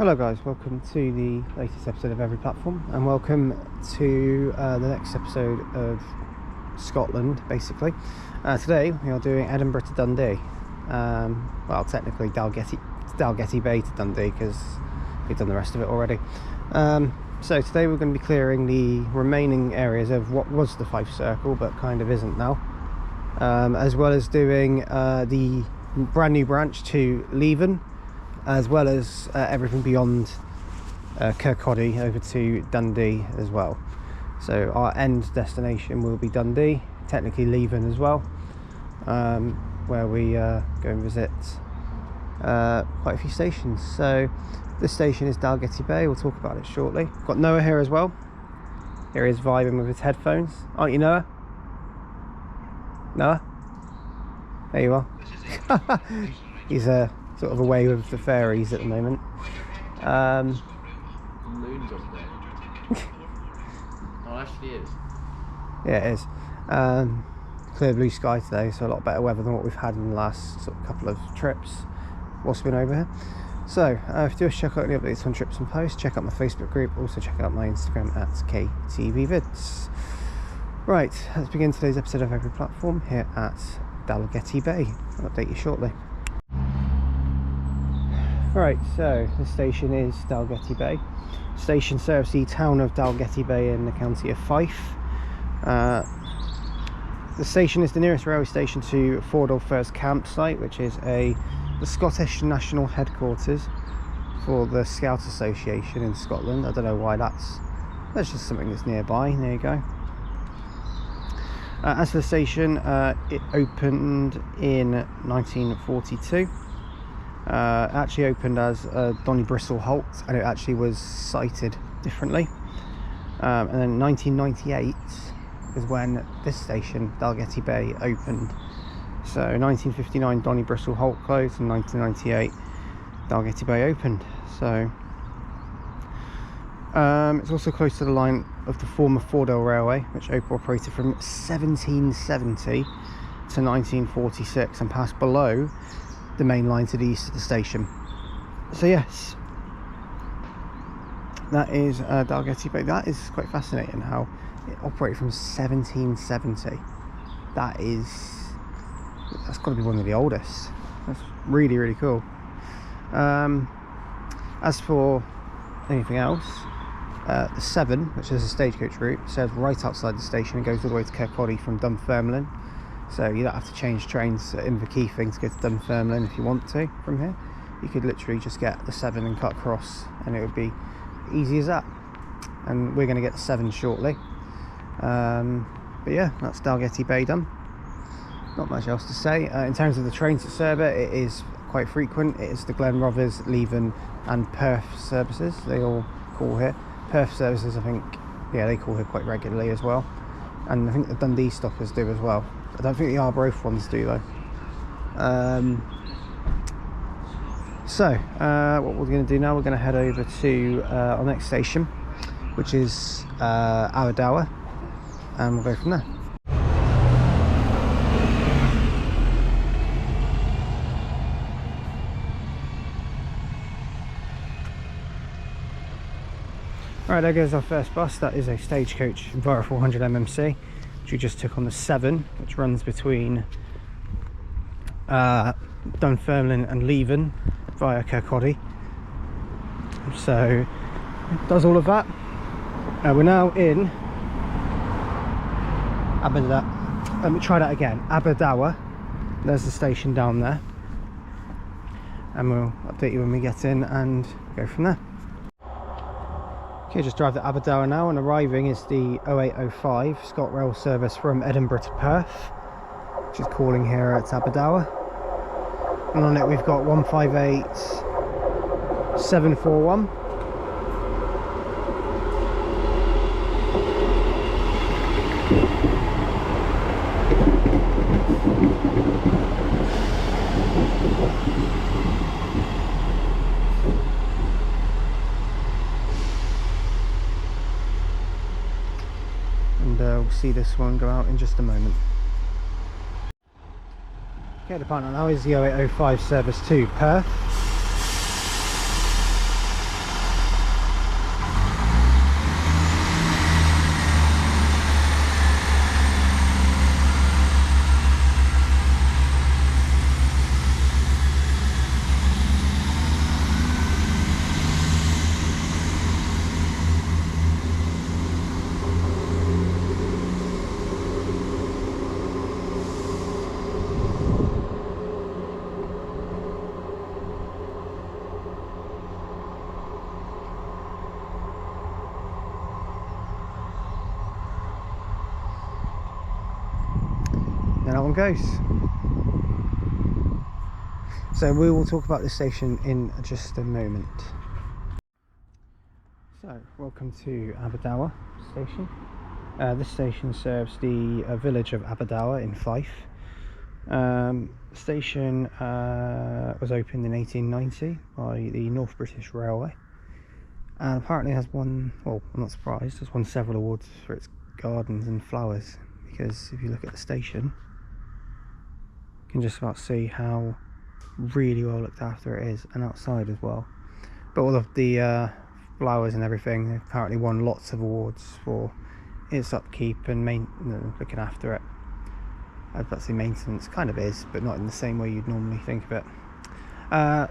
Hello guys, welcome to the latest episode of Every Platform, and welcome to the next episode of Scotland, basically. Today we are doing Edinburgh to Dundee. Well, technically Dalgety Bay to Dundee, because we've done the rest of it already. So today we're going to be clearing the remaining areas of what was the Fife Circle, but kind of isn't now. As well as doing the brand new branch to Leven, as well as everything beyond Kirkcaldy over to Dundee as well. So our end destination will be Dundee, technically Leven as well, where we go and visit quite a few stations. So this station is Dalgety Bay, we'll talk about it shortly. Got Noah here as well. Here he is vibing with his headphones. Aren't you, Noah? Noah? There you are. He's sort of away with the fairies at the moment. The moon's up there. Oh, actually is. Yeah, it is. Clear blue sky today, so a lot better weather than what we've had in the last sort of couple of trips whilst we've been over here. So if you do check out any updates on trips and posts, check out my Facebook group, also check out my Instagram at KTVvids. Right, let's begin today's episode of Every Platform here at Dalgety Bay. I'll update you shortly. Right, so the station is Dalgety Bay. Station serves the town of Dalgety Bay in the county of Fife. The station is the nearest railway station to Fordall First campsite, which is the Scottish national headquarters for the Scout Association in Scotland. I don't know why that's just something that's nearby. There you go. As for the station, it opened in 1942. It actually opened as Donnybristle Halt, and it actually was sited differently. And then 1998 is when this station, Dalgety Bay, opened. So 1959 Donnybristle Halt closed, and 1998 Dalgety Bay opened. So it's also close to the line of the former Fordall Railway, which operated from 1770 to 1946 and passed below the main line to the east of the station. So yes, that is Dalgety Bay. That is quite fascinating how it operated from 1770. That's got to be one of the oldest. That's really, really cool. As for anything else, the 7, which is a stagecoach route, serves right outside the station and goes all the way to Kirkcaldy from Dunfermline. So you don't have to change trains at Inverkeithing to go to Dunfermline if you want to from here. You could literally just get the 7 and cut across, and it would be easy as that. And we're going to get the 7 shortly. But yeah, that's Dalgety Bay done. Not much else to say. In terms of the trains that serve it, it is quite frequent. It is the Glenrothes, Leven and Perth services, they all call here. Perth services, I think, yeah, they call here quite regularly as well. And I think the Dundee stoppers do as well. I don't think the Arbroath ones do though. So what we're going to do now, we're going to head over to our next station, which is Aberdour, and we'll go from there. Alright, there goes our first bus. That is a Stagecoach Via 400 MMC, which we just took on the 7, which runs between Dunfermline and Leven via Kirkcaldy. So it does all of that. We're now in Aberdour. Let me try that again. Aberdour. There's the station down there, and we'll update you when we get in and go from there. Okay, just drive to Aberdour now, and arriving is the 0805 ScotRail service from Edinburgh to Perth, which is calling here at Aberdour. And on it we've got 158741. We'll see this one go out in just a moment. Okay, the partner now is the 0805 service to Perth. and that one goes. So we will talk about this station in just a moment. So welcome to Aberdour station. This station serves the village of Aberdour in Fife. The station was opened in 1890 by the North British Railway, and apparently has won, well, I'm not surprised, has won several awards for its gardens and flowers, because if you look at the station you can just about see how really well looked after it is, and outside as well. But all of the flowers and everything, they've apparently won lots of awards for its upkeep and looking after it. I'd about to say maintenance, kind of is, but not in the same way you'd normally think of it.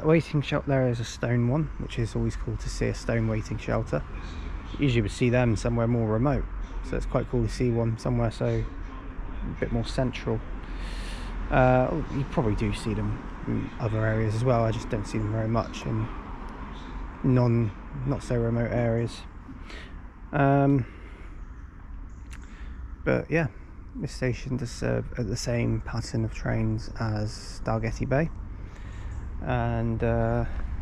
Waiting shelter there is a stone one, which is always cool to see, a stone waiting shelter. Usually would see them somewhere more remote, so it's quite cool to see one somewhere so a bit more central. You probably do see them in other areas as well, I just don't see them very much in not so remote areas. But yeah, this station does serve at the same pattern of trains as Dalgety Bay, and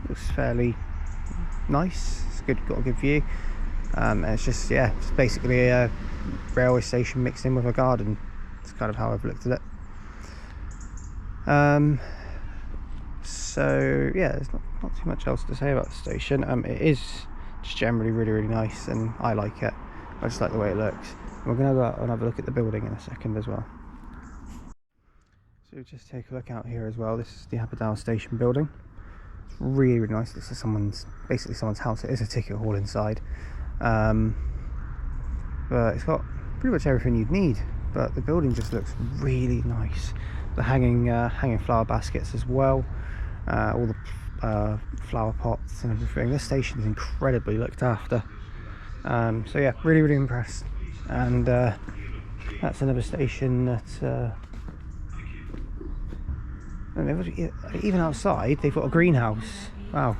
looks fairly nice. It's good, got a good view. And it's just, yeah, it's basically a railway station mixed in with a garden. It's kind of how I've looked at it. So yeah, there's not too much else to say about the station. It is just generally really nice, and I like it. I just like the way it looks. We're going to go out and have a look at the building in a second as well. So we'll just take a look out here as well. This is the Aberdour station building. It's really nice. This is basically someone's house. It is a ticket hall inside, but it's got pretty much everything you'd need. But the building just looks really nice. The hanging flower baskets as well, all the flower pots and everything. This station is incredibly looked after. So yeah, really impressed. And that's another station that even outside they've got a greenhouse. Wow,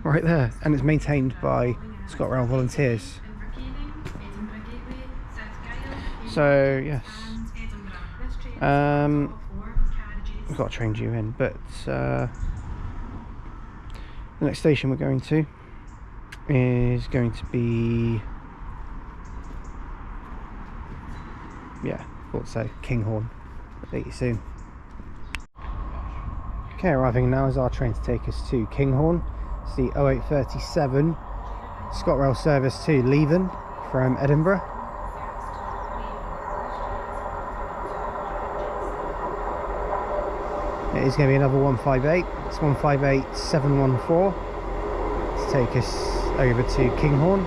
right there, and it's maintained by ScotRail volunteers. So yes, we've got a train due in, but the next station we're going to is going to be, yeah, thought so, Kinghorn. Update you soon. Okay, arriving now is our train to take us to Kinghorn. It's the 0837 ScotRail service to Leven from Edinburgh. It is going to be another 158. It's 158714 to take us over to Kinghorn.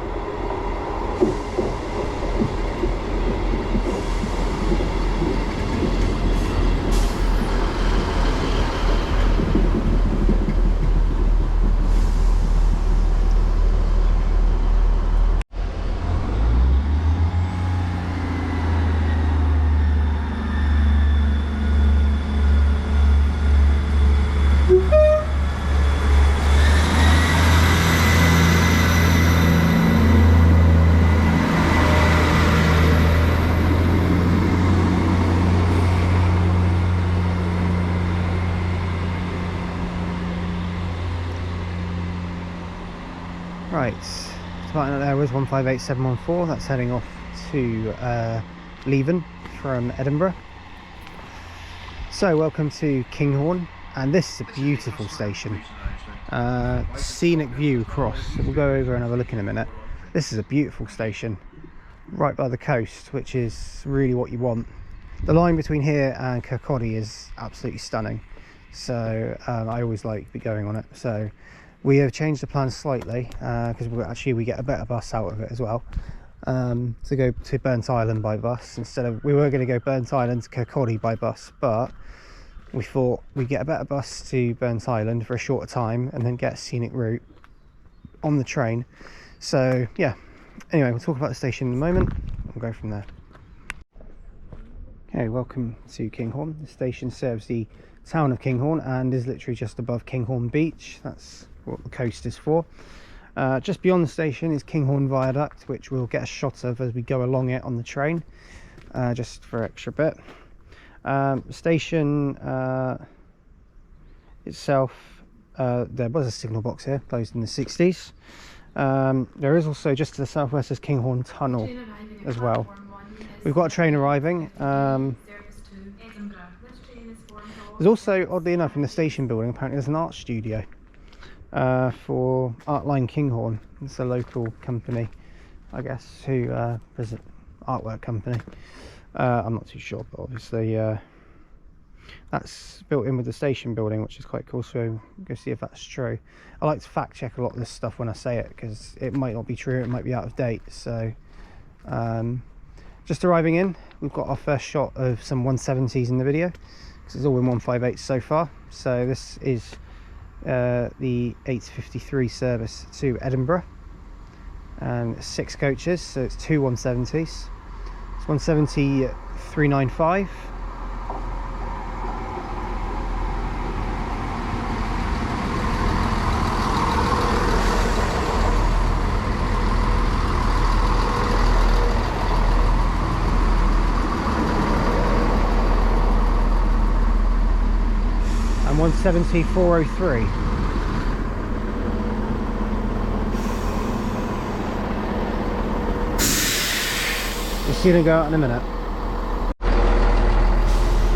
Right, starting out there was 158714, that's heading off to Leven from Edinburgh. So welcome to Kinghorn, and this is a beautiful station. Scenic view across, so we'll go over and have a look in a minute. This is a beautiful station, right by the coast, which is really what you want. The line between here and Kirkcaldy is absolutely stunning, so I always like going on it. So we have changed the plan slightly because we get a better bus out of it as well, to go to Burnt Island by bus instead of, we were going to go Burnt Island to Kirkcaldy by bus, but we thought we'd get a better bus to Burnt Island for a shorter time and then get a scenic route on the train. So yeah, anyway, we'll talk about the station in a moment and we'll go from there. Okay, welcome to Kinghorn. The station serves the town of Kinghorn and is literally just above Kinghorn Beach. That's what the coast is for. Just beyond the station is Kinghorn Viaduct, which we'll get a shot of as we go along it on the train, just for extra bit. Station itself, there was a signal box here, closed in the 60s. There is also, just to the southwest, is Kinghorn Tunnel as well. We've got a train arriving. There's also, oddly enough, in the station building, apparently there's an art studio for Art Line Kinghorn. It's a local company, I guess, who is an artwork company. I'm not too sure, but obviously that's built in with the station building, which is quite cool, so go see if that's true. I like to fact check a lot of this stuff when I say it, because it might not be true, it might be out of date. So just arriving in, we've got our first shot of some 170s in the video, because it's all in 158 so far. So this is the 8:53 service to Edinburgh, and 6 coaches, so it's 2 170s. It's 170 395. And 170 403. It's going to go out in a minute.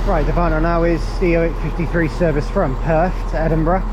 Right, the final now is the 0853 service from Perth to Edinburgh.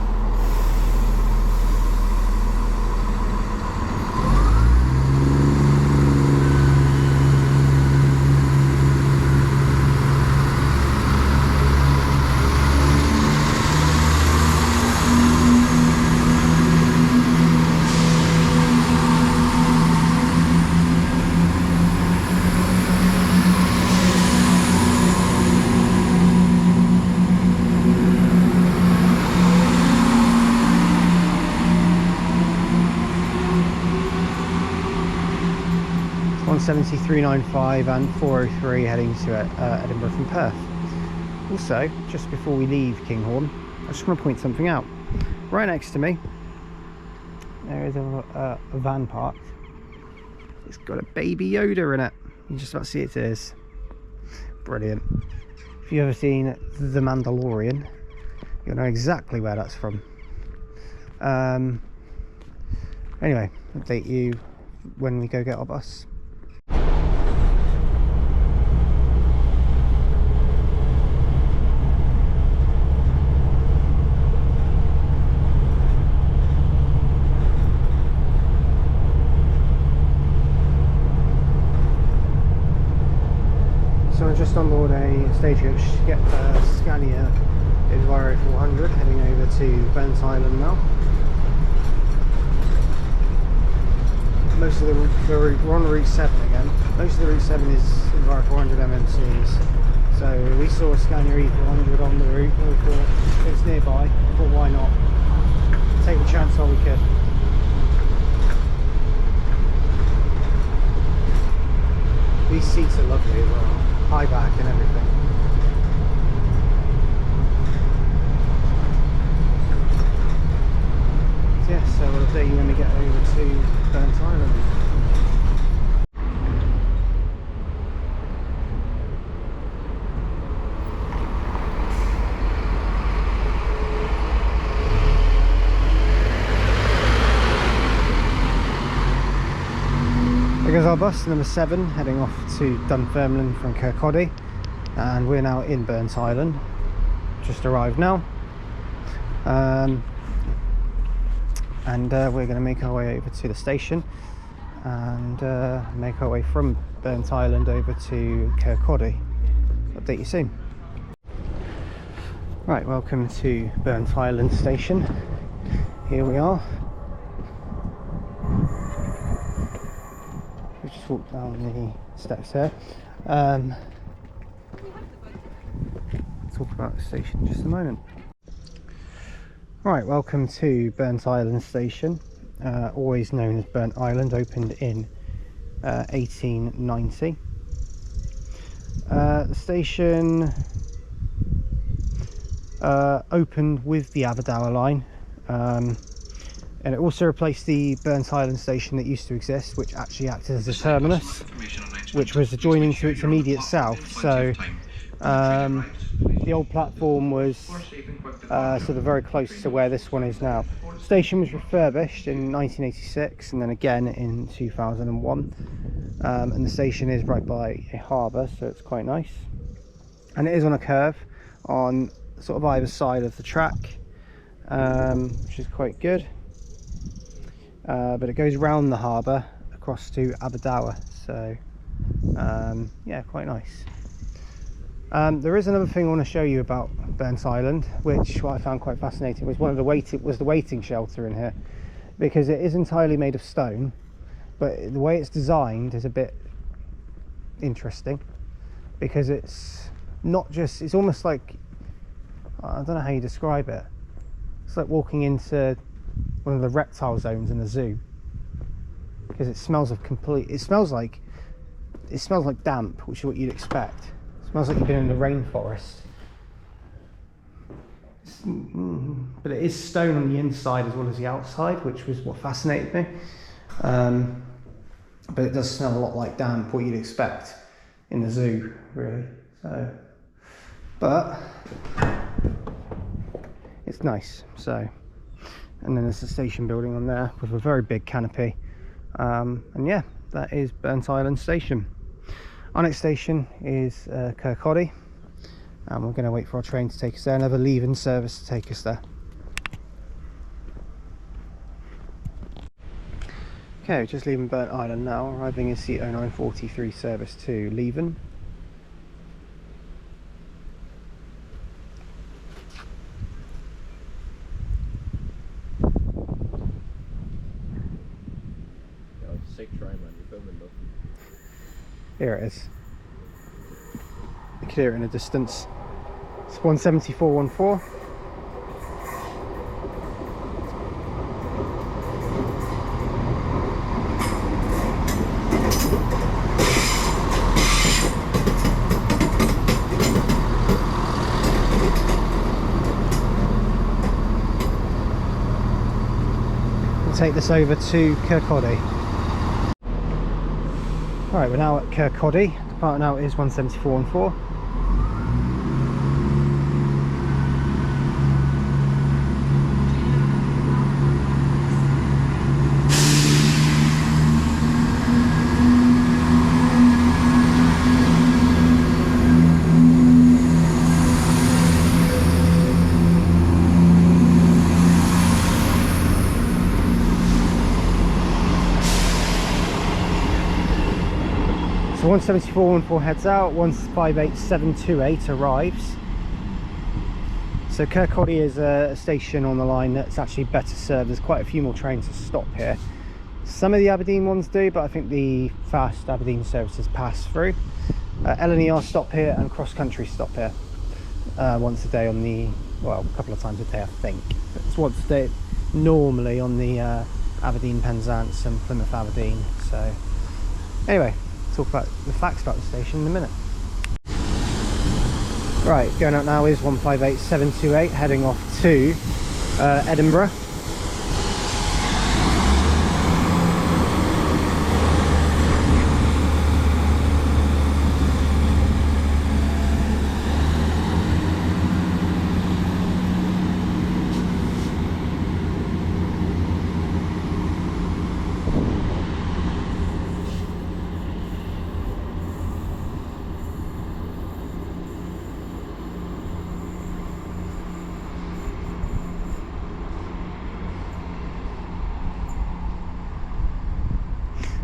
It's 170 395 and 403 heading to Edinburgh from Perth. Also, just before we leave Kinghorn, I just want to point something out. Right next to me, there is a van parked. It's got a baby Yoda in it. You can just about see it is. Brilliant. If you've ever seen The Mandalorian, you'll know exactly where that's from. Anyway, update you when we go get our bus. So I'm just on board a Stagecoach to get Scania Enviro 400 heading over to Burnt Island now. Most of the route, we're on Route 7 again. Most of the Route 7 is Enviro 400 MMCs. So we saw a Scania E400 on the route and we thought it's nearby. I thought why not? Take the chance while we could. These seats are lovely as well. High back and everything. So yeah, so we'll update you when we get over to Burnt Island. There goes our bus, number 7, heading off to Dunfermline from Kirkcaldy, and we're now in Burnt Island. Just arrived now, and we're going to make our way over to the station and make our way from Burnt Island over to Kirkcaldy. Update you soon. Right, welcome to Burnt Island station. Here we are. We just walked down the steps here. Talk about the station in just a moment. Right, welcome to Burnt Island station, always known as Burnt Island, opened in 1890. The station opened with the Aberdour line, and it also replaced the Burnt Island station that used to exist, which actually acted as a terminus, which was adjoining to its immediate south. So The old platform was sort of very close to where this one is now. The station was refurbished in 1986 and then again in 2001, and the station is right by a harbour, so it's quite nice, and it is on a curve on sort of either side of the track, which is quite good, but it goes round the harbour across to Aberdour, so yeah, quite nice. There is another thing I want to show you about Burnt Island, which what I found quite fascinating was the waiting shelter in here, because it is entirely made of stone, but the way it's designed is a bit interesting, because it's not just, it's almost like, I don't know how you describe it, it's like walking into one of the reptile zones in the zoo, because it smells like damp, which is what you'd expect. Smells like you've been in the rainforest. But it is stone on the inside as well as the outside, which was what fascinated me. But it does smell a lot like damp, what you'd expect in the zoo, really. So, but it's nice. So, and then there's the station building on there with a very big canopy. And yeah, that is Burnt Island Station. Our next station is Kirkcaldy, and we're going to wait for our train to take us there, another Leven service to take us there. Okay, we're just leaving Burnt Island now, arriving in C0943 service to Leven. Sick try, man. You're filming though. Here it is. You can hear it in the distance. It's 17414. We'll take this over to Kirkcaldy. Right, we're now at Kirkcaldy. The part now is 17414. So 17414 heads out, 158728 arrives. So Kirkcaldy is a station on the line that's actually better served. There's quite a few more trains to stop here. Some of the Aberdeen ones do, but I think the fast Aberdeen services pass through. LNER stop here and CrossCountry stop here once a day on the, well, a couple of times a day I think. It's once a day normally on the Aberdeen Penzance and Plymouth Aberdeen. So anyway, talk about the facts about the station in a minute. Right, going out now is 158728, heading off to Edinburgh.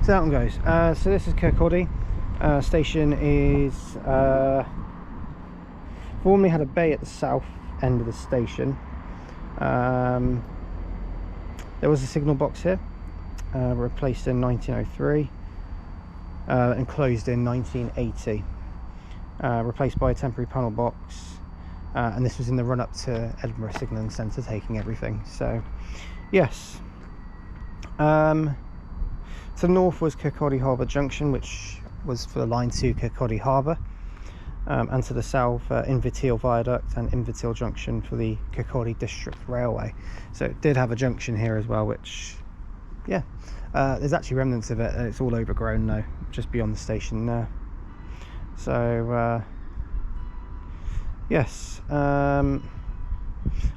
So that one goes. So this is Kirkcaldy. Station is formerly had a bay at the south end of the station. There was a signal box here, replaced in 1903 and closed in 1980. Replaced by a temporary panel box, and this was in the run up to Edinburgh Signalling Centre, taking everything. So yes. To the north was Kirkcaldy Harbour Junction, which was for the line to Kirkcaldy Harbour, and to the south Inverteal Viaduct and Inverteal Junction for the Kirkcaldy District Railway. So it did have a junction here as well, which, yeah, there's actually remnants of it. It's all overgrown now, just beyond the station there. So yes,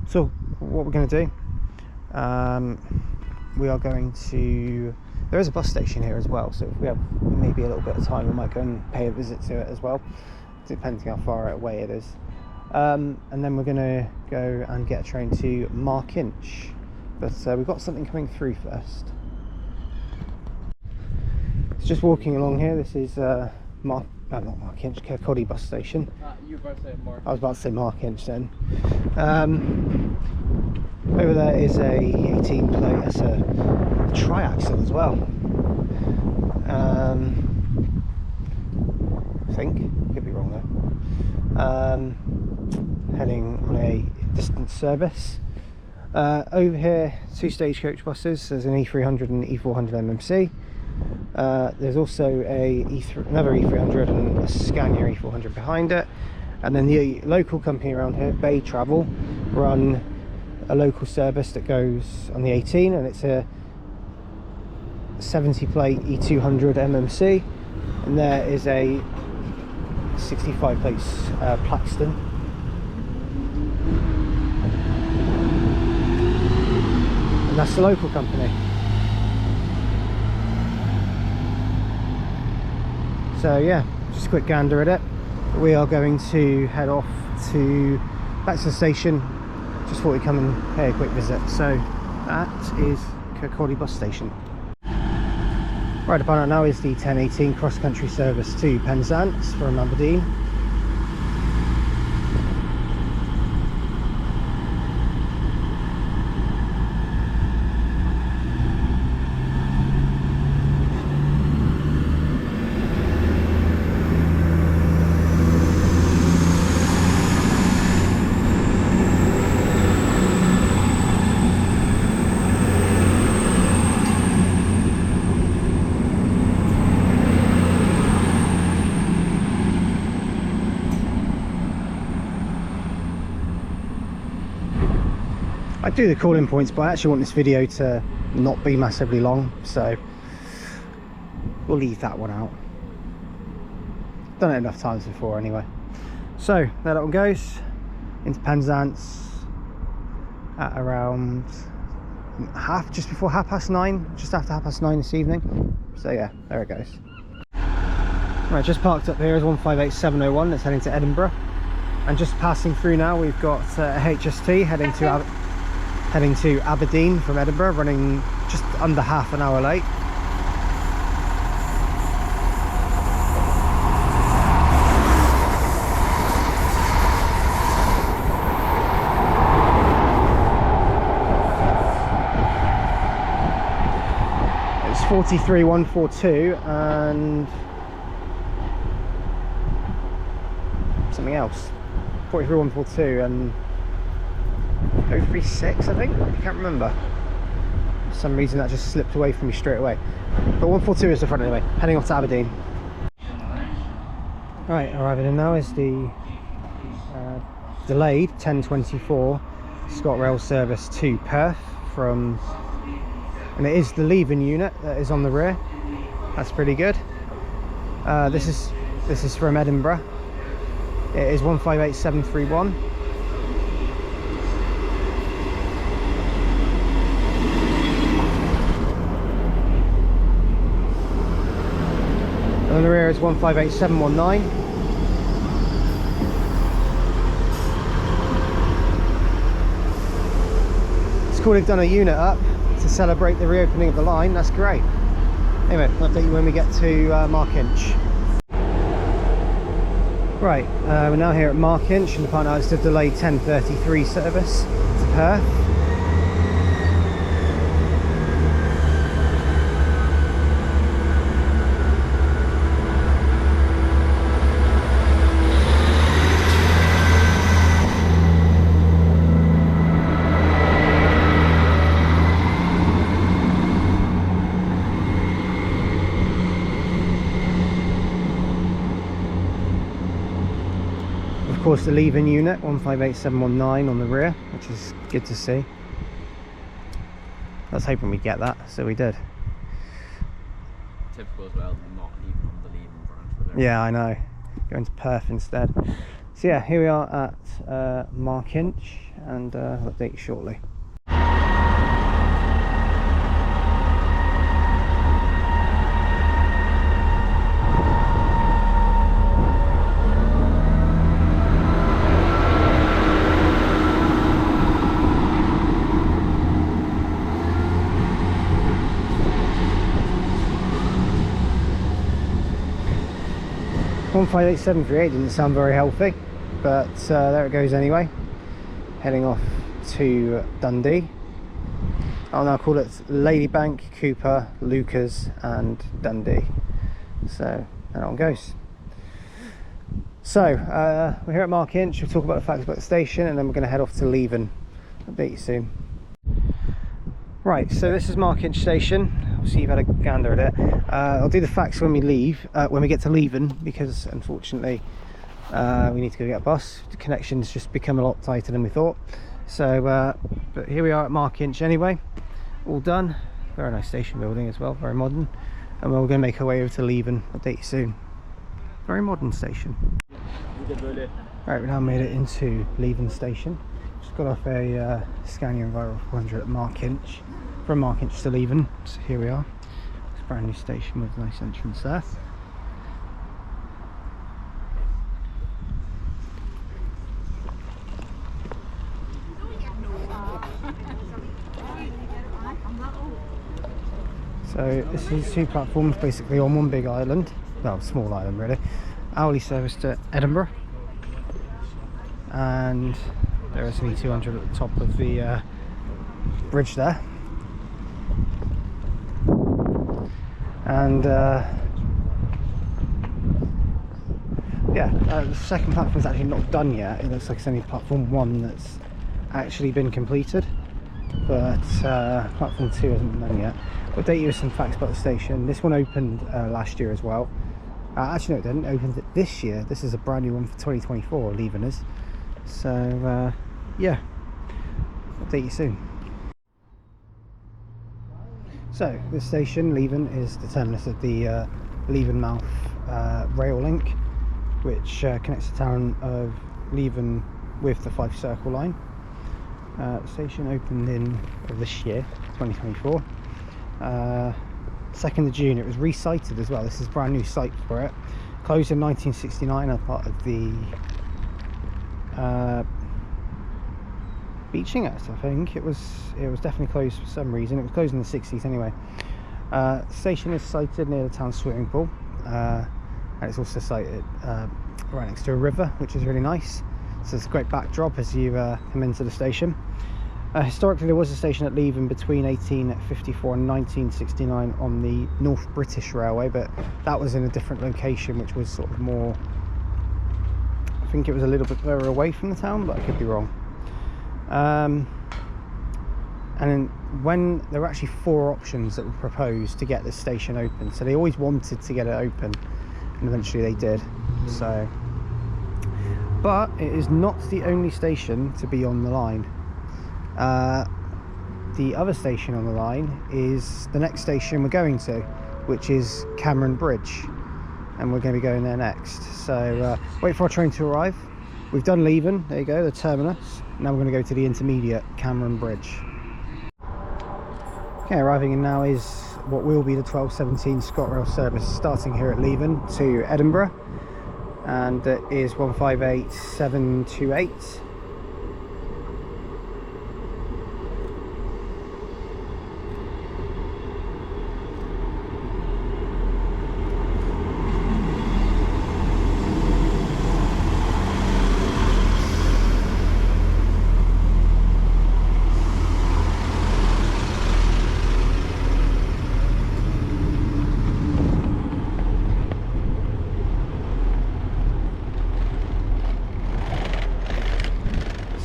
so what we're going to do, we are going to, there is a bus station here as well, so if we have maybe a little bit of time we might go and pay a visit to it as well, depending how far away it is. And then we're going to go and get a train to Markinch, but we've got something coming through first. It's just walking along here. This is not Markinch, Kirkcaldy bus station. You were about to say Markinch. I was about to say Markinch then. Over there is a 18 plate, that's a triaxle as well. I think, could be wrong though. Heading on a distance service. Over here, 2 Stagecoach buses. There's an E300 and E400 MMC. There's also another E300 and a Scania E400 behind it. And then the local company around here, Bay Travel, run a local service that goes on the 18, and it's a 70 plate E200 MMC, and there is a 65 plates Plaxton. And that's the local company. So yeah, just a quick gander at it. We are going to head off back to the station. Just thought we'd come and pay a quick visit. So that is Kirkcaldy bus station. Right upon it now is the 1018 cross-country service to Penzance from Aberdeen. I do the call-in points, but I actually want this video to not be massively long, so we'll leave that one out. Done it enough times before anyway. So there that one goes into Penzance at around just before 9:30, just after 9:30 this evening. So yeah, there it goes. Right, just parked up here is 158701 that's heading to Edinburgh, and just passing through now we've got a HST heading to Aberdeen from Edinburgh, running just under half an hour late. It's 43142 and something else. 43142 and 036, I think. I can't remember. For some reason that just slipped away from me straight away. But 142 is the front anyway. Heading off to Aberdeen. Right, arriving in now is the delayed 1024 ScotRail service to Perth from, and it is the Leven unit that is on the rear. That's pretty good. This is from Edinburgh. It is 158731. On the rear is 158719. It's cool they've done a unit up to celebrate the reopening of the line. That's great. Anyway, I'll update you when we get to Markinch. Right, we're now here at Markinch, and the partner is the delayed 1033 service to Perth. Of course, the Leven unit 158719 on the rear, which is good to see. I was hoping we'd get that, so we did. Typical as well, not even on the Leven branch. Yeah, I know. Going to Perth instead. So yeah, here we are at Markinch, and I'll update you shortly. One 58738 didn't sound very healthy, but there it goes anyway. Heading off to Dundee. I'll now call it Ladybank, Cooper, Lucas and Dundee. So that on goes. So we're here at Markinch. We'll talk about the facts about the station, and then we're going to head off to Leven. Update you soon. Right, so this is Markinch station. Obviously you've had a gander at it. I'll do the facts when we leave, when we get to Leven, because unfortunately we need to go get a bus. The connection's just become a lot tighter than we thought. So, but here we are at Markinch anyway, all done. Very nice station building as well, very modern. And we're going to make our way over to Leven. Update you soon. Very modern station. Right, we now made it into Leven station. Just got off a Scania Enviro 400 at Markinch. From Markinch to Leven, so here we are. It's a brand new station with a nice entrance there. So this is two platforms basically on one big island, well, small island really. Hourly service to Edinburgh, and there is an E200 at the top of the bridge there. And yeah, the second platform is actually not done yet. It looks like it's only platform 1 that's actually been completed, but platform 2 hasn't been done yet. I'll update you with some facts about the station. This one opened last year as well. Actually no, it didn't. It opened this year. This is a brand new one for 2024, Leven is. So yeah, I'll update you soon. So this station, Leven, is the terminus of the Levenmouth rail link, which connects the town of Leven with the 5 Circle line. The station opened in this year, 2024. 2nd of June. It was re-sited as well. This is a brand new site for it. Closed in 1969 as part of the Beaching Act, I think. It was definitely closed for some reason. It was closed in the 60s anyway. The station is sited near the town swimming pool, and it's also sited right next to a river, which is really nice. So it's a great backdrop as you come into the station. Historically there was a station at Leven between 1854 and 1969 on the North British Railway, but that was in a different location, which was sort of more, I think it was a little bit further away from the town, but I could be wrong. And then when there were actually 4 options that were proposed to get this station open, so they always wanted to get it open, and eventually they did. So, but it is not the only station to be on the line. The other station on the line is the next station we're going to, which is Cameron Bridge, and we're going to be going there next. So wait for our train to arrive. We've done Leven, there you go, the terminus. Now we're going to go to the intermediate, Cameron Bridge. Okay, arriving in now is what will be the 1217 ScotRail service starting here at Leven to Edinburgh, and it is 158728.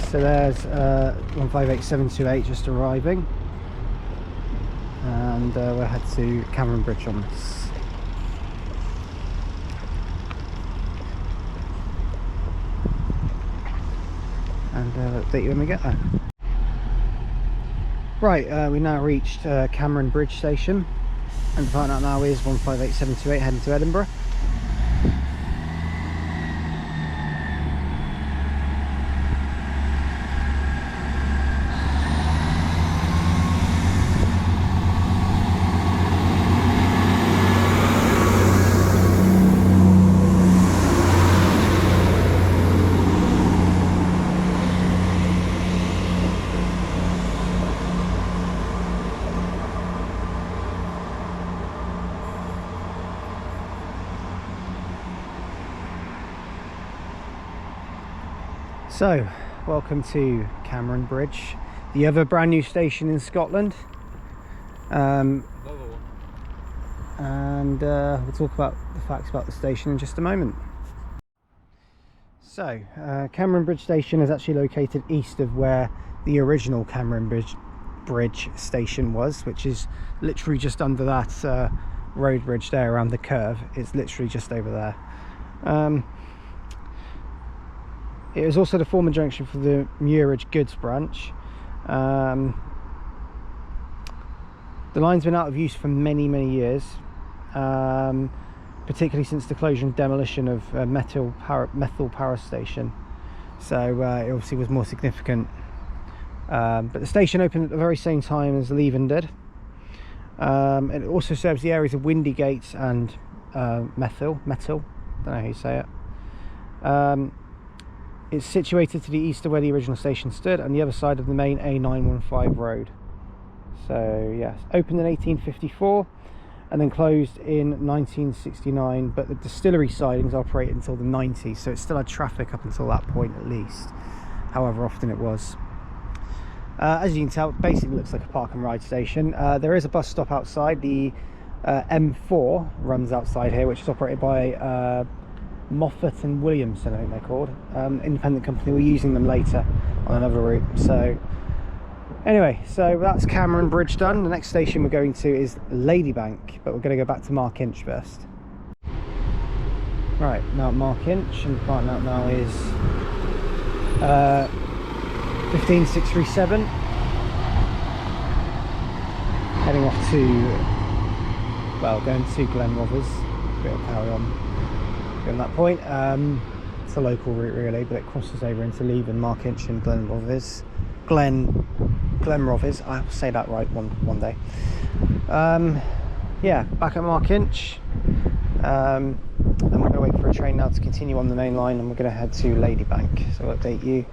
So there's 158728 just arriving, and we'll head to Cameron Bridge on this. And I'll update you when we get there. Right, we now reached Cameron Bridge station, and the partner now is 158728 heading to Edinburgh. So, welcome to Cameron Bridge, the other brand new station in Scotland. And we'll talk about the facts about the station in just a moment. So, Cameron Bridge Station is actually located east of where the original Cameron Bridge station was, which is literally just under that road bridge there around the curve. It's literally just over there. It was also the former junction for the Muirridge goods branch. The line's been out of use for many years, particularly since the closure and demolition of Methyl Power Station, so it obviously was more significant. But the station opened at the very same time as Leven did. It also serves the areas of Windigate and Methyl, don't know how you say it. It's situated to the east of where the original station stood, and the other side of the main A915 road. So yes, opened in 1854 and then closed in 1969, but the distillery sidings operated until the 90s, so it still had traffic up until that point at least, however often it was. As you can tell, it basically looks like a park and ride station. There is a bus stop outside. The M4 runs outside here, which is operated by Moffatt and Williamson, I think they're called. Independent company. We're using them later on another route. So anyway, so that's Cameron Bridge done. The next station we're going to is Ladybank, but we're going to go back to Markinch first. Right, now at Markinch, and the partner out now is 15637, heading off to, well, going to Glenrothes. Bit of carry on from that point. It's a local route really, but it crosses over into Leven, Markinch and Glenrothes. Glenrothes, I'll say that right one day. Yeah, back at Markinch, and we're going to wait for a train now to continue on the main line, and we're going to head to Ladybank, so I'll update you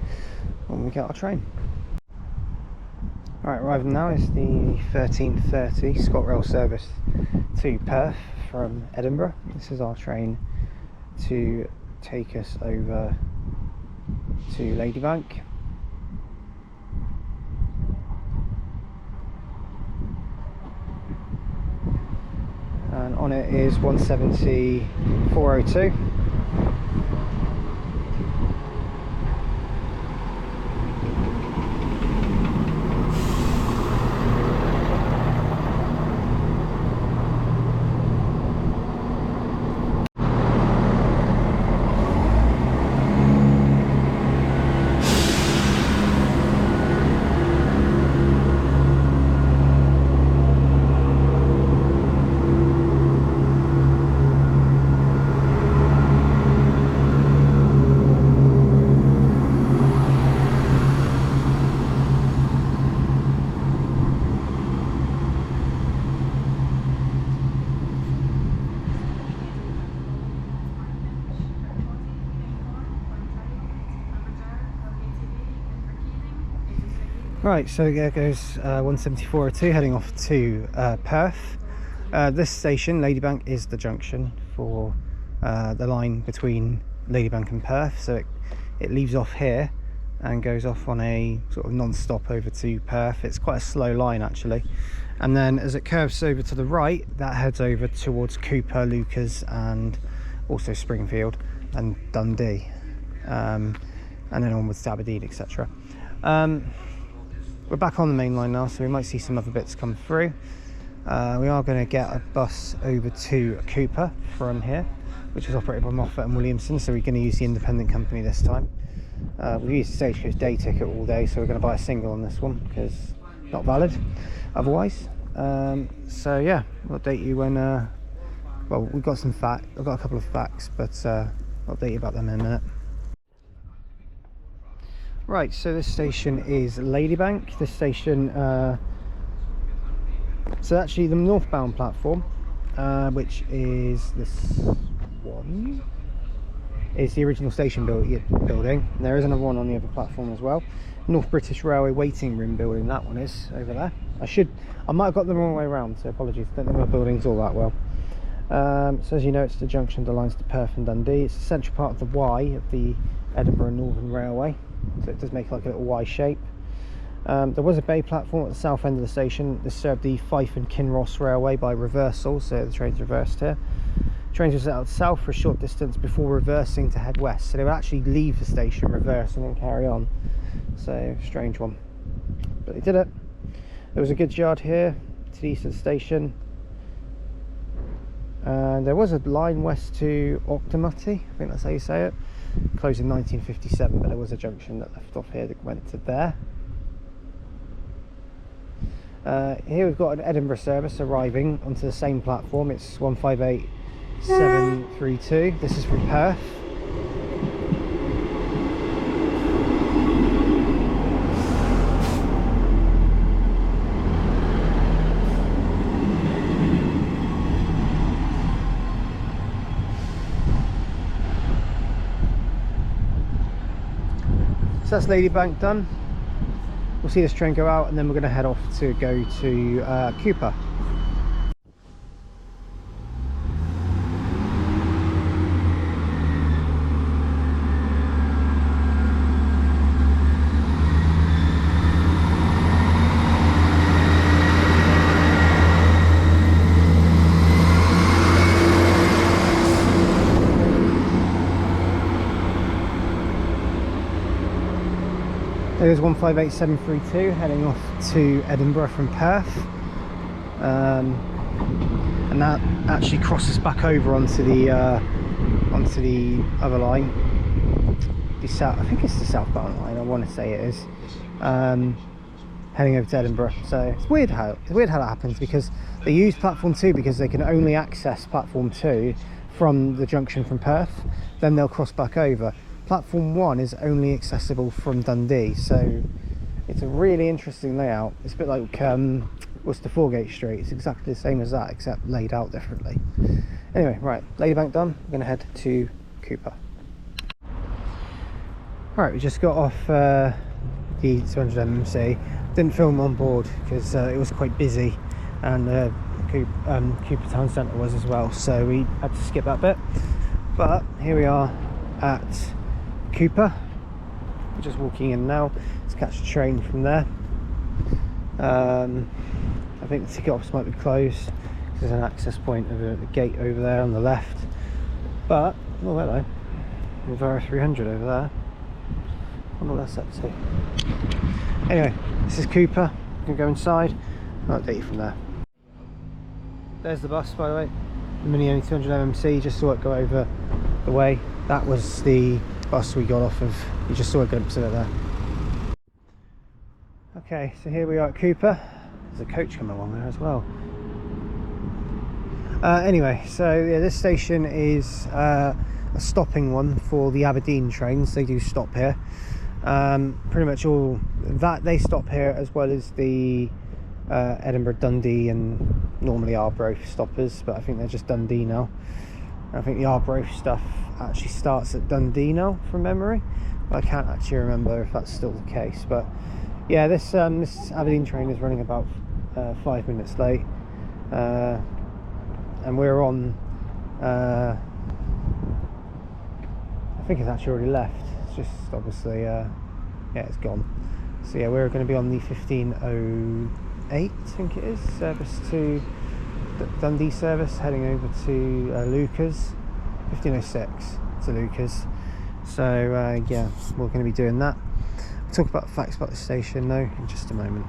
when we get our train. Right, arriving now is the 13:30 ScotRail service to Perth from Edinburgh. This is our train to take us over to Ladybank. And on it is 170-402. Right, so there goes 17402 heading off to Perth. This station, Ladybank, is the junction for the line between Ladybank and Perth, so it leaves off here and goes off on a sort of non-stop over to Perth. It's quite a slow line actually, and then as it curves over to the right, that heads over towards Cooper, Lucas and also Springfield and Dundee, and then onwards to Aberdeen, etc. We're back on the main line now, so we might see some other bits come through. We are going to get a bus over to Cooper from here, which is operated by Moffatt and Williamson, so we're going to use the independent company this time. We've used the Stagecoach day ticket all day, so we're going to buy a single on this one because not valid otherwise. So yeah, we'll update you when well, we've got some facts. I've got a couple of facts, but I'll update you about them in a minute. Right, so this station is Ladybank. This station, so actually the northbound platform, which is this one, is the original station building. There is another one on the other platform as well. North British Railway waiting room building, that one is over there. I might have got the wrong way around, so apologies, don't know my buildings all that well. So as you know, it's the junction of the lines to Perth and Dundee. It's the central part of the Y of the Edinburgh Northern Railway. so it does make like a little Y shape. There was a bay platform at the south end of the station. This served the Fife and Kinross Railway by reversal, so the trains reversed here. Trains were set out south for a short distance before reversing to head west, so they would actually leave the station, reverse, and then carry on. So, strange one, but they did it. There was a goods yard here to the east of the station, and there was a line west to Auchtermuchty, I think that's how you say it, closed in 1957, but there was a junction that left off here that went to there. Here we've got an Edinburgh service arriving onto the same platform. It's 158732. This is from Perth. So that's Ladybank done. We'll see this train go out, and then we're going to head off to go to Cooper. There's 158732 heading off to Edinburgh from Perth, and that actually crosses back over onto the other line, the south. I think it's the southbound line. I want to say it is, heading over to Edinburgh. So it's weird how that happens, because they use platform 2 because they can only access platform 2 from the junction from Perth. Then they'll cross back over. Platform 1 is only accessible from Dundee, so it's a really interesting layout. It's a bit like Worcester Foregate Street. It's exactly the same as that, except laid out differently. Anyway, right, Ladybank done. We're going to head to Cooper. Right, we just got off the 200mmc. Didn't film on board because it was quite busy, and Cooper Town Centre was as well, so we had to skip that bit. But here we are at Cooper. We're just walking in now to catch a train from there. I think the ticket office might be closed. There's an access point over at the gate over there on the left. But, oh hello, Rivera 300 over there. I wonder what that's up to. Anyway, this is Cooper. We can go inside. I'll update you from there. There's the bus, by the way. The Mini only 200mmc. Just saw it go over the way. That was the bus we got off of. You just saw a glimpse of it there. Okay, so here we are at Cooper. There's a coach coming along there as well. Anyway, so yeah, this station is a stopping one for the Aberdeen trains. They do stop here. Pretty much all that they stop here, as well as the Edinburgh, Dundee, and normally Arbroath stoppers, but I think they're just Dundee now. I think the Arbroath stuff actually starts at Dundee now, from memory. But I can't actually remember if that's still the case. But yeah, this Aberdeen train is running about 5 minutes late, and we're on. I think it's actually already left. It's just obviously, yeah, it's gone. So yeah, we're going to be on the 1508, I think it is, service to Dundee service, heading over to Lucas. 1506 to Lucas. So yeah, we're going to be doing that. We'll talk about facts about the station though in just a moment.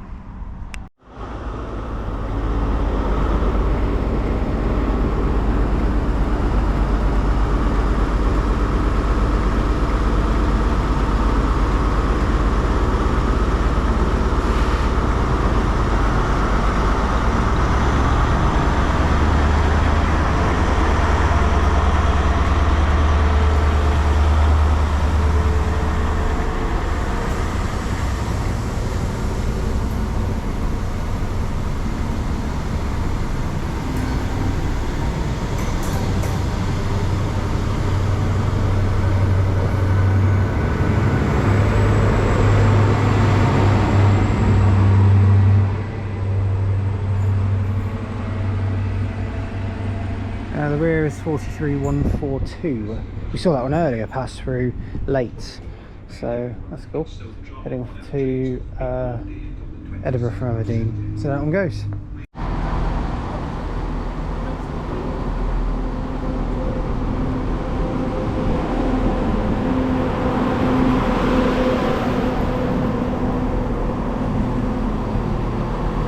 The rear is 43142. We saw that one earlier, pass through late. So that's cool. Heading off to Edinburgh from Aberdeen. So that one goes.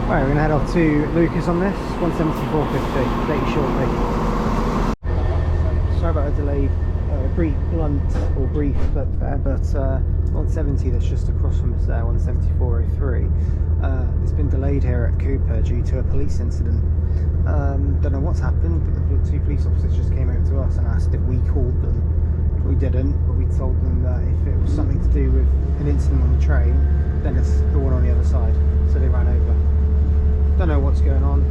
Right, we're going to head off to Lucas on this, 174.50, update you shortly. Sorry about the delay, brief but 170 that's just across from us there, 174.03. It's been delayed here at Cooper due to a police incident. Don't know what's happened, but the two police officers just came out to us and asked if we called them. We didn't, but we told them that if it was something to do with an incident on the train, then it's the one on the other side, so they ran over. Don't know what's going on,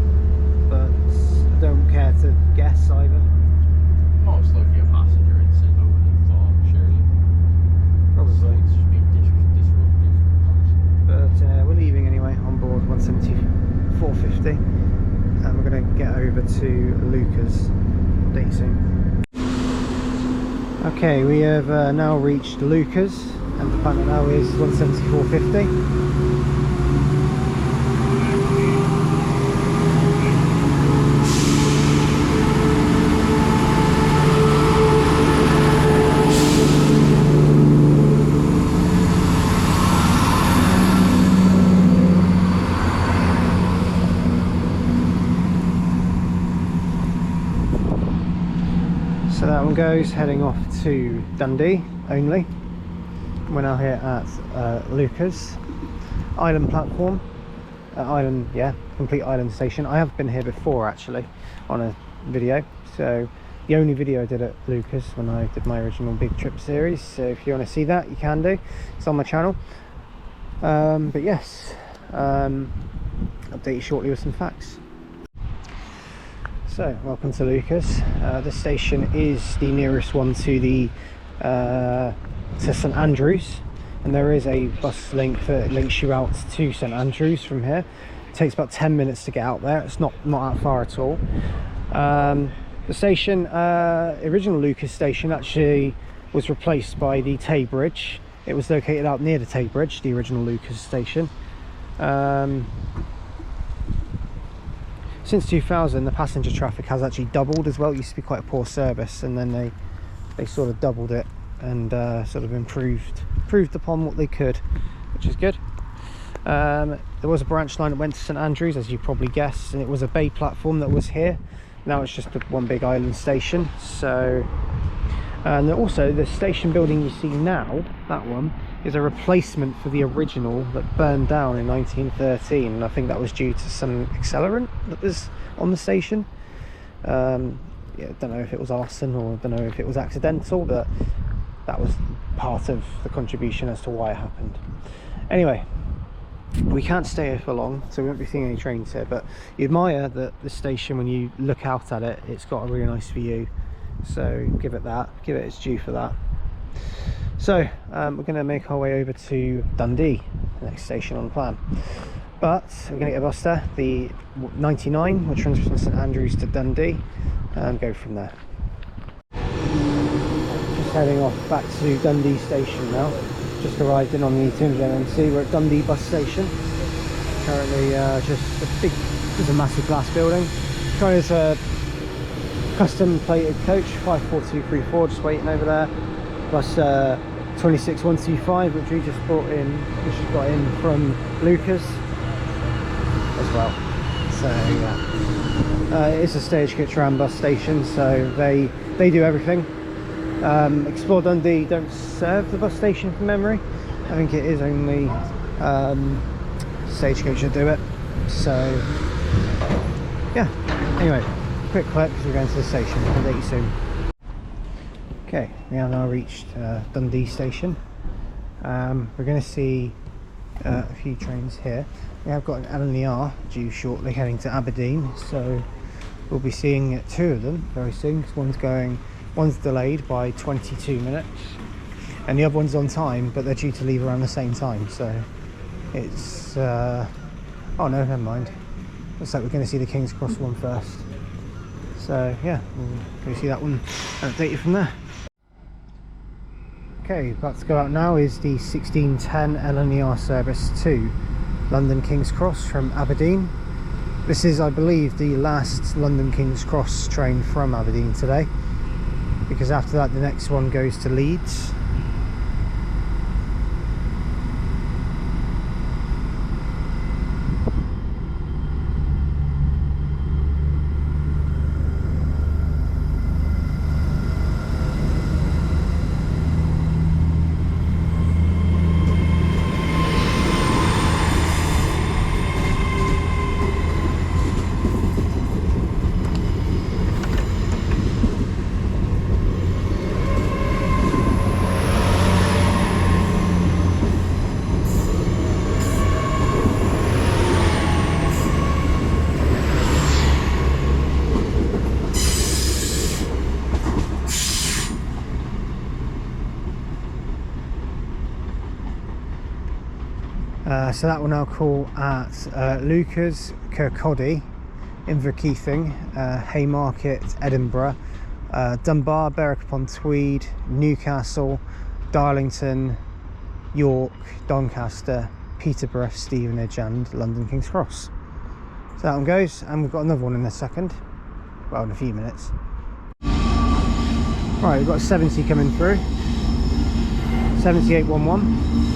but I don't care to guess either. Most likely a passenger incident, I would have thought, surely. Probably. So it's just been disruptive. But we're leaving anyway on board 174.50, and we're going to get over to Lucas date soon. Okay, we have now reached Lucas, and the plan now is 174.50. So that one goes, heading off to Dundee only. We're now here at Lucas Island platform. Complete island station. I have been here before actually on a video. So the only video I did at Lucas when I did my original big trip series. So if you want to see that, you can do. It's on my channel. But yes, update you shortly with some facts. So, welcome to Lucas. This station is the nearest one to the to St Andrews, and there is a bus link that links you out to St Andrews from here. It takes about 10 minutes to get out there. It's not that far at all. The station, original Lucas station, actually was replaced by the Tay Bridge. It was located out near the Tay Bridge, the original Lucas station. Since 2000, the passenger traffic has actually doubled as well. It used to be quite a poor service, and then they sort of doubled it and sort of improved upon what they could, which is good. There was a branch line that went to St Andrews, as you probably guessed, and it was a bay platform that was here. Now it's just one big island station. So, and also the station building you see now, that one, is a replacement for the original that burned down in 1913, and I think that was due to some accelerant that was on the station. Don't know if it was arson or don't know if it was accidental, but that was part of the contribution as to why it happened. Anyway, we can't stay here for long, so we won't be seeing any trains here, but you admire that the station, when you look out at it, it's got a really nice view, so give it its due for that. So we're going to make our way over to Dundee, the next station on the plan, but we're going to get a bus there, the 99, which runs from St Andrews to Dundee, and go from there. Just heading off back to Dundee station now. Just arrived in on the Thames LNC. We're at Dundee bus station. Currently there's a massive glass building. Trying this custom plated coach 54234, just waiting over there. Plus 26125, which we just got in from Lucas as well. So yeah, it's a Stagecoach ram bus station, so they do everything. Explore Dundee don't serve the bus station from memory. I think it is only Stagecoach that do it. So yeah, anyway, quick clip because we're going to the station. I'll update you soon. Okay, we have now reached Dundee station. We're going to see a few trains here. We have got an LNER due shortly heading to Aberdeen, so we'll be seeing two of them very soon, because one's delayed by 22 minutes and the other one's on time, but they're due to leave around the same time, so it's oh no, never mind. Looks like we're going to see the King's Cross one first, so yeah, we'll go see that one and update you from there. Okay, about to go out now is the 1610 LNER service to London King's Cross from Aberdeen. This is, I believe, the last London King's Cross train from Aberdeen today, because after that the next one goes to Leeds. So that will now call at Lucas, Kirkcaldy, Inverkeithing, Haymarket, Edinburgh, Dunbar, Berwick-upon-Tweed, Newcastle, Darlington, York, Doncaster, Peterborough, Stevenage and London King's Cross. So that one goes, and we've got another one in a second, well, in a few minutes. Right, we've got 70 coming through, 7811.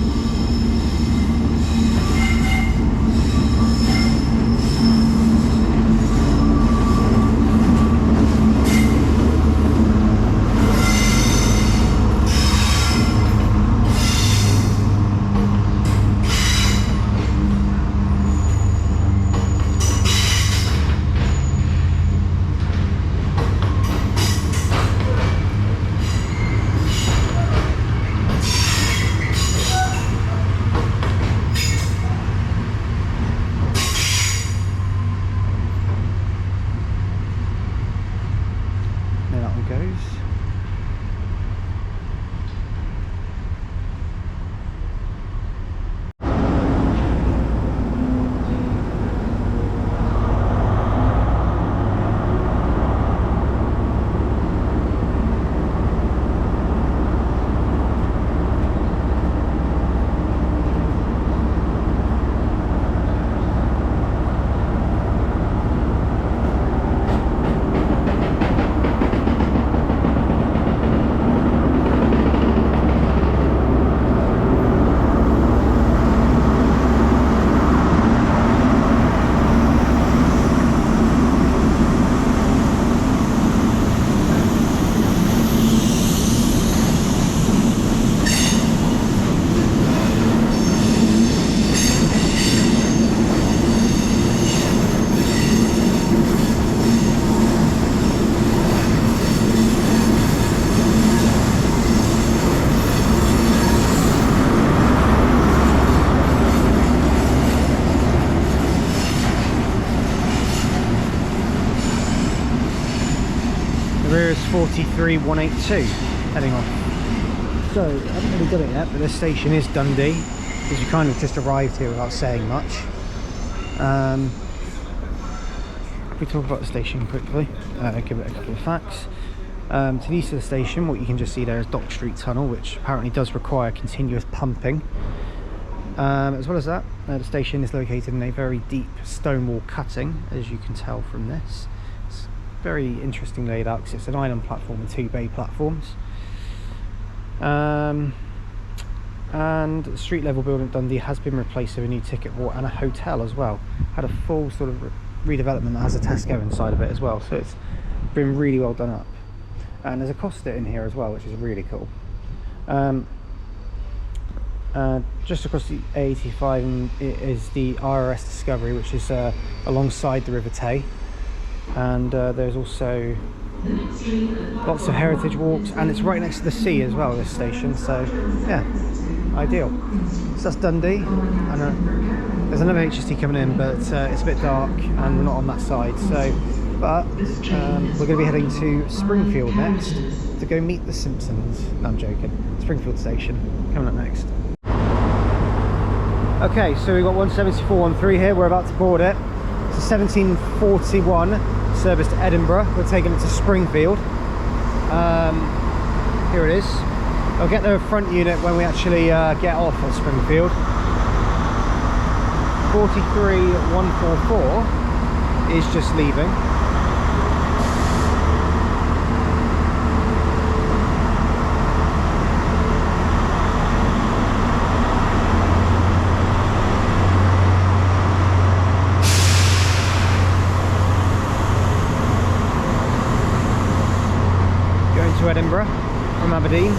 Rear is 43182 heading off. So I haven't really done it yet, but this station is Dundee, because you kind of just arrived here without saying much. If we talk about the station quickly, give it a couple of facts. To the east of the station, what you can just see there is Dock Street Tunnel, which apparently does require continuous pumping. As well as that, the station is located in a very deep stone wall cutting, as you can tell from this. It's very interesting laid out because it's an island platform with two bay platforms. And the street level building at Dundee has been replaced with a new ticket hall and a hotel as well. Had a full sort of redevelopment that has a Tesco inside of it as well, so it's been really well done up. And there's a Costa in here as well, which is really cool. Just across the A85 is the RRS Discovery, which is alongside the River Tay, and there's also lots of heritage walks, and it's right next to the sea as well, this station, so yeah, ideal. So that's Dundee, and there's another HST coming in, but it's a bit dark and we're not on that side, so but we're going to be heading to Springfield next to go meet the Simpsons. No, I'm joking. Springfield station coming up next. Okay, so we've got 17413 here, we're about to board it. It's a 1741 service to Edinburgh. We're taking it to Springfield. Here it is. I'll get the front unit when we actually get off at Springfield. 43144 is just leaving. Going to Edinburgh from Aberdeen.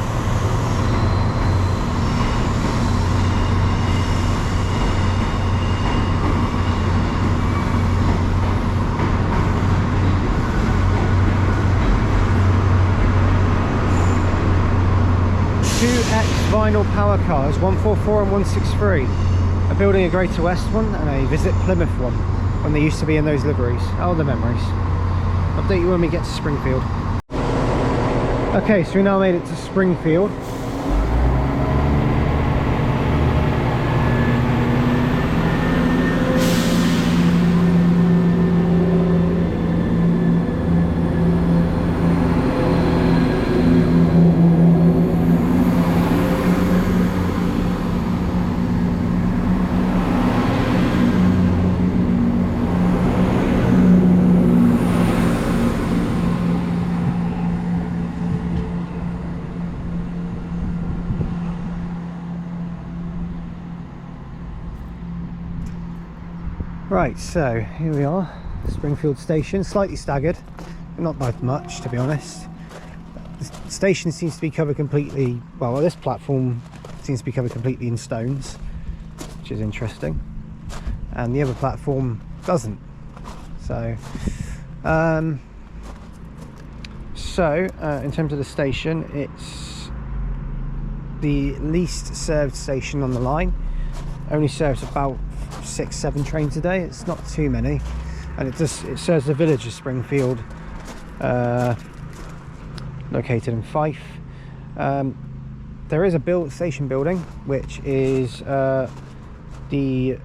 Vinyl power cars 144 and 163 are building a Greater West one and a Visit Plymouth one when they used to be in those liveries. Oh, the memories. Update you when we get to Springfield. Okay, so we now made it to Springfield. Right, so here we are, Springfield Station, slightly staggered, but not by much, to be honest. The station seems to be covered completely, well, this platform seems to be covered completely in stones, which is interesting, and the other platform doesn't. So, in terms of the station, it's the least served station on the line. Only serves about 6-7 trains a day. It's not too many, and it serves the village of Springfield, located in Fife. There is a station building which is built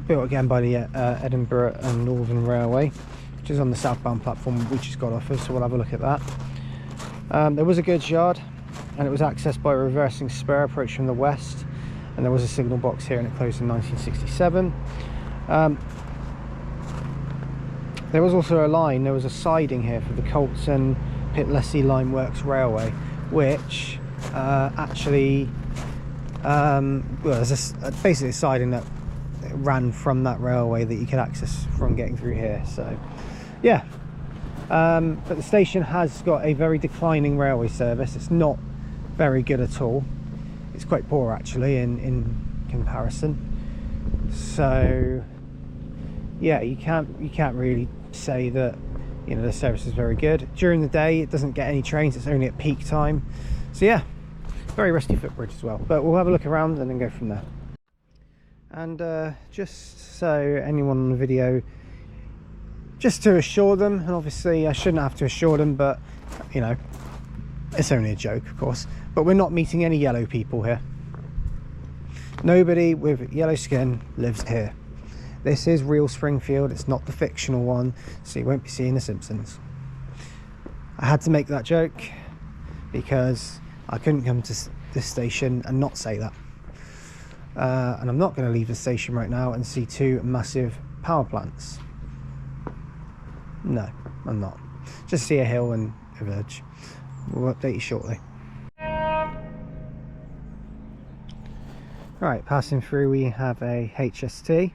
again by the Edinburgh and Northern Railway, which is on the southbound platform we just got off of, so we'll have a look at that. There was a goods yard, and it was accessed by a reversing spur approach from the west. And there was a signal box here, and it closed in 1967. There was also a line, there was a siding here for the Colton Pitlessey Line Works Railway, which actually, well, there's basically a siding that ran from that railway that you could access from getting through here. So, yeah. But the station has got a very declining railway service. It's not very good at all. It's quite poor actually in comparison. So yeah, you can't really say that, you know, the service is very good. During the day it doesn't get any trains, it's only at peak time. So yeah, very rusty footbridge as well, but we'll have a look around and then go from there. And just so anyone on the video, just to assure them, and obviously I shouldn't have to assure them, but you know, it's only a joke, of course, but we're not meeting any yellow people here. Nobody with yellow skin lives here. This is real Springfield, it's not the fictional one, so you won't be seeing The Simpsons. I had to make that joke because I couldn't come to this station and not say that. And I'm not going to leave the station right now and see two massive power plants. No, I'm not. Just see a hill and a village. We'll update you shortly. Right, passing through we have a HST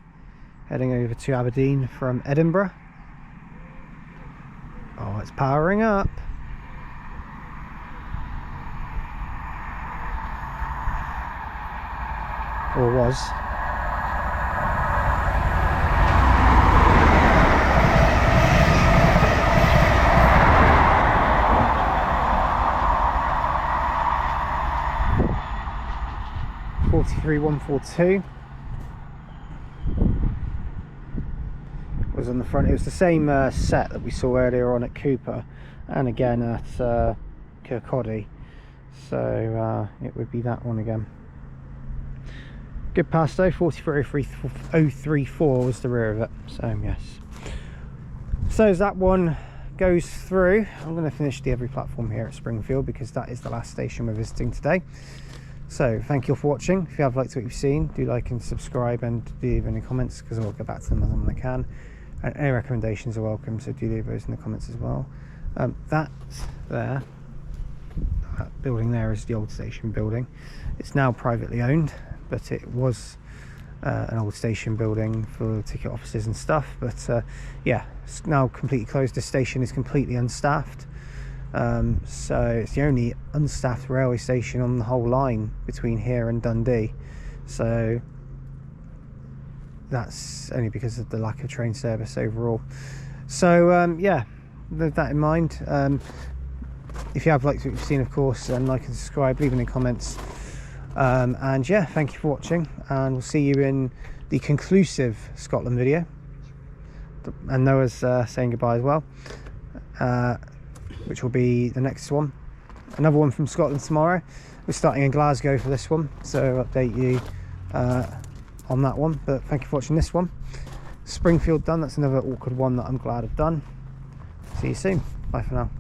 heading over to Aberdeen from Edinburgh. Oh, it's powering up. Or was. (43.142) was on the front. It was the same set that we saw earlier on at Cooper and again at Kirkcaldy, so it would be that one again. Good pass though. 43.034 was the rear of it, so yes. So is that one goes through. I'm going to finish the every platform here at Springfield because that is the last station we're visiting today. So thank you all for watching. If you have liked what you've seen, do like and subscribe, and do leave any comments because I'll get back to them as and when I can. And any recommendations are welcome, so do leave those in the comments as well. That building there is the old station building. It's now privately owned, but it was an old station building for ticket offices and stuff. But yeah, it's now completely closed. The station is completely unstaffed. So it's the only unstaffed railway station on the whole line between here and Dundee. So that's only because of the lack of train service overall. So yeah, with that in mind, if you have liked what you've seen, of course, like and subscribe, leave any comments. And yeah, thank you for watching, and we'll see you in the conclusive Scotland video. And Noah's saying goodbye as well, which will be the next one. Another one from Scotland tomorrow. We're starting in Glasgow for this one, so I'll update you on that one. But thank you for watching this one. Springfield done. That's another awkward one that I'm glad I've done. See you soon. Bye for now.